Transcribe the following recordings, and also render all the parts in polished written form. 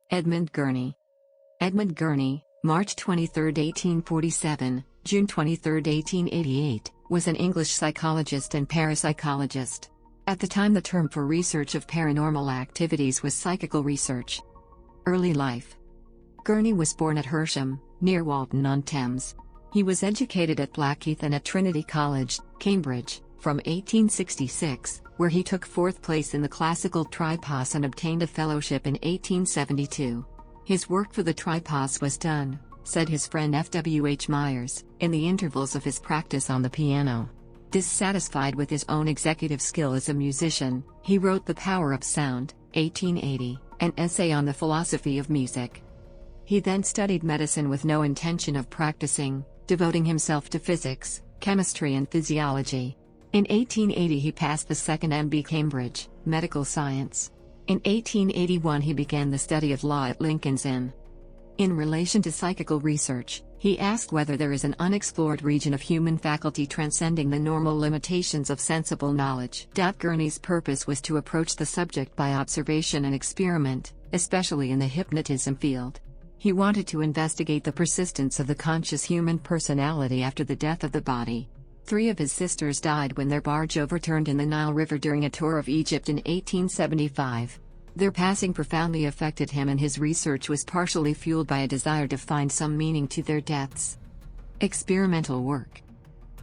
Edmund Gurney. Edmund Gurney, March 23, 1847, June 23, 1888, was an English psychologist and parapsychologist. At the time, the term for research of paranormal activities was psychical research. Early life. Gurney was born at Hersham, near Walton-on-Thames. He was educated at Blackheath and at Trinity College, Cambridge, from 1866, where he took fourth place in the classical tripos and obtained a fellowship in 1872. His work for the tripos was done, said his friend F.W.H. Myers, in the intervals of his practice on the piano. Dissatisfied with his own executive skill as a musician, he wrote The Power of Sound, 1880, an essay on the philosophy of music. He then studied medicine with no intention of practicing, devoting himself to physics, chemistry and physiology. In 1880 he passed the second M.B. Cambridge, Medical Science. In 1881 he began the study of law at Lincoln's Inn. In relation to psychical research, he asked whether there is an unexplored region of human faculty transcending the normal limitations of sensible knowledge. Gurney's purpose was to approach the subject by observation and experiment, especially in the hypnotism field. He wanted to investigate the persistence of the conscious human personality after the death of the body. 3 of his sisters died when their barge overturned in the Nile River during a tour of Egypt in 1875. Their passing profoundly affected him, and his research was partially fueled by a desire to find some meaning to their deaths. Experimental work.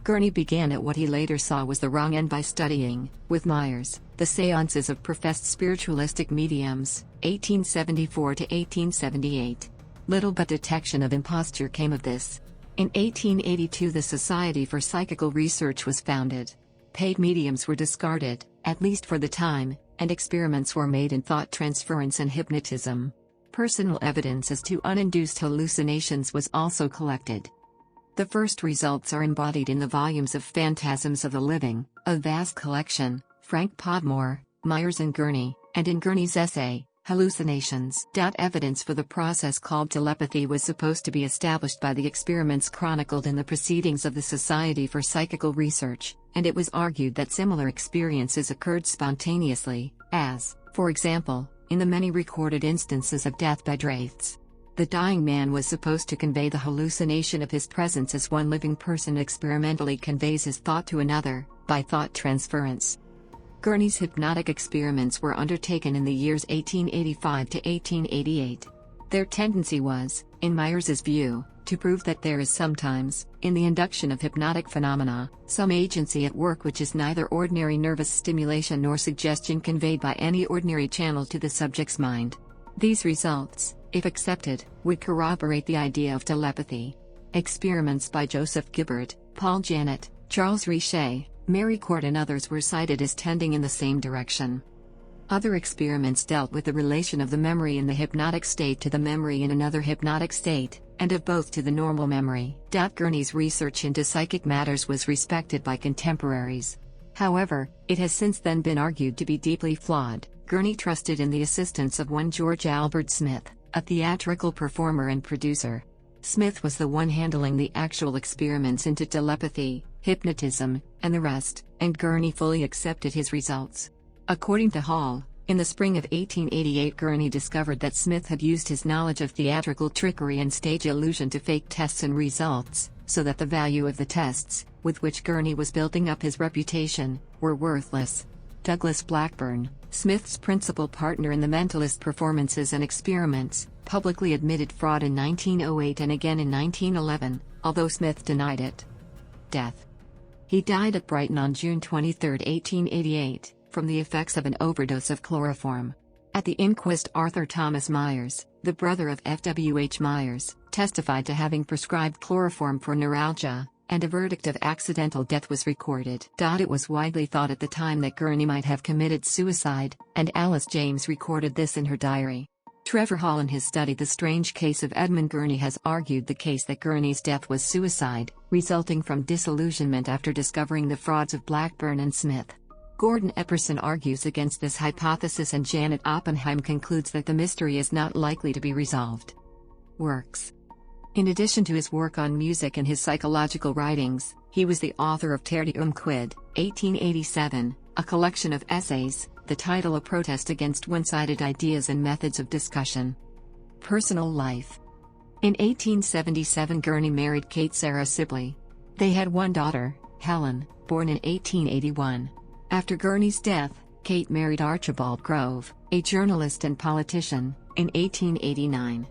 Gurney began at what he later saw was the wrong end by studying, with Myers, the seances of professed spiritualistic mediums, 1874 to 1878. Little but detection of imposture came of this. In 1882 the Society for Psychical Research was founded. Paid mediums were discarded, at least for the time, and experiments were made in thought transference and hypnotism. Personal evidence as to uninduced hallucinations was also collected. The first results are embodied in the volumes of Phantasms of the Living, a vast collection, Frank Podmore, Myers and Gurney, and in Gurney's essay, Hallucinations. Evidence for the process called telepathy was supposed to be established by the experiments chronicled in the Proceedings of the Society for Psychical Research, and it was argued that similar experiences occurred spontaneously, as, for example, in the many recorded instances of death by wraiths. The dying man was supposed to convey the hallucination of his presence as one living person experimentally conveys his thought to another, by thought transference. Gurney's hypnotic experiments were undertaken in the years 1885 to 1888. Their tendency was, in Myers's view, to prove that there is sometimes, in the induction of hypnotic phenomena, some agency at work which is neither ordinary nervous stimulation nor suggestion conveyed by any ordinary channel to the subject's mind. These results, if accepted, would corroborate the idea of telepathy. Experiments by Joseph Gibbard, Paul Janet, Charles Richet, Mary Court and others were cited as tending in the same direction. Other experiments dealt with the relation of the memory in the hypnotic state to the memory in another hypnotic state, and of both to the normal memory. Gurney's research into psychic matters was respected by contemporaries. However, it has since then been argued to be deeply flawed. Gurney trusted in the assistance of one George Albert Smith, a theatrical performer and producer. Smith was the one handling the actual experiments into telepathy, hypnotism, and the rest, and Gurney fully accepted his results. According to Hall, in the spring of 1888 Gurney discovered that Smith had used his knowledge of theatrical trickery and stage illusion to fake tests and results, so that the value of the tests, with which Gurney was building up his reputation, were worthless. Douglas Blackburn, Smith's principal partner in the mentalist performances and experiments, publicly admitted fraud in 1908 and again in 1911, although Smith denied it. Death. He died at Brighton on June 23, 1888, from the effects of an overdose of chloroform. At the inquest, Arthur Thomas Myers, the brother of F.W.H. Myers, testified to having prescribed chloroform for neuralgia, and a verdict of accidental death was recorded. It was widely thought at the time that Gurney might have committed suicide, and Alice James recorded this in her diary. Trevor Hall in his study The Strange Case of Edmund Gurney has argued the case that Gurney's death was suicide, resulting from disillusionment after discovering the frauds of Blackburn and Smith. Gordon Epperson argues against this hypothesis, and Janet Oppenheim concludes that the mystery is not likely to be resolved. Works. In addition to his work on music and his psychological writings, he was the author of Tertium Quid, 1887, a collection of essays, the title a protest against one-sided ideas and methods of discussion. Personal life. In 1877, Gurney married Kate Sarah Sibley. They had one daughter, Helen, born in 1881. After Gurney's death, Kate married Archibald Grove, a journalist and politician, in 1889.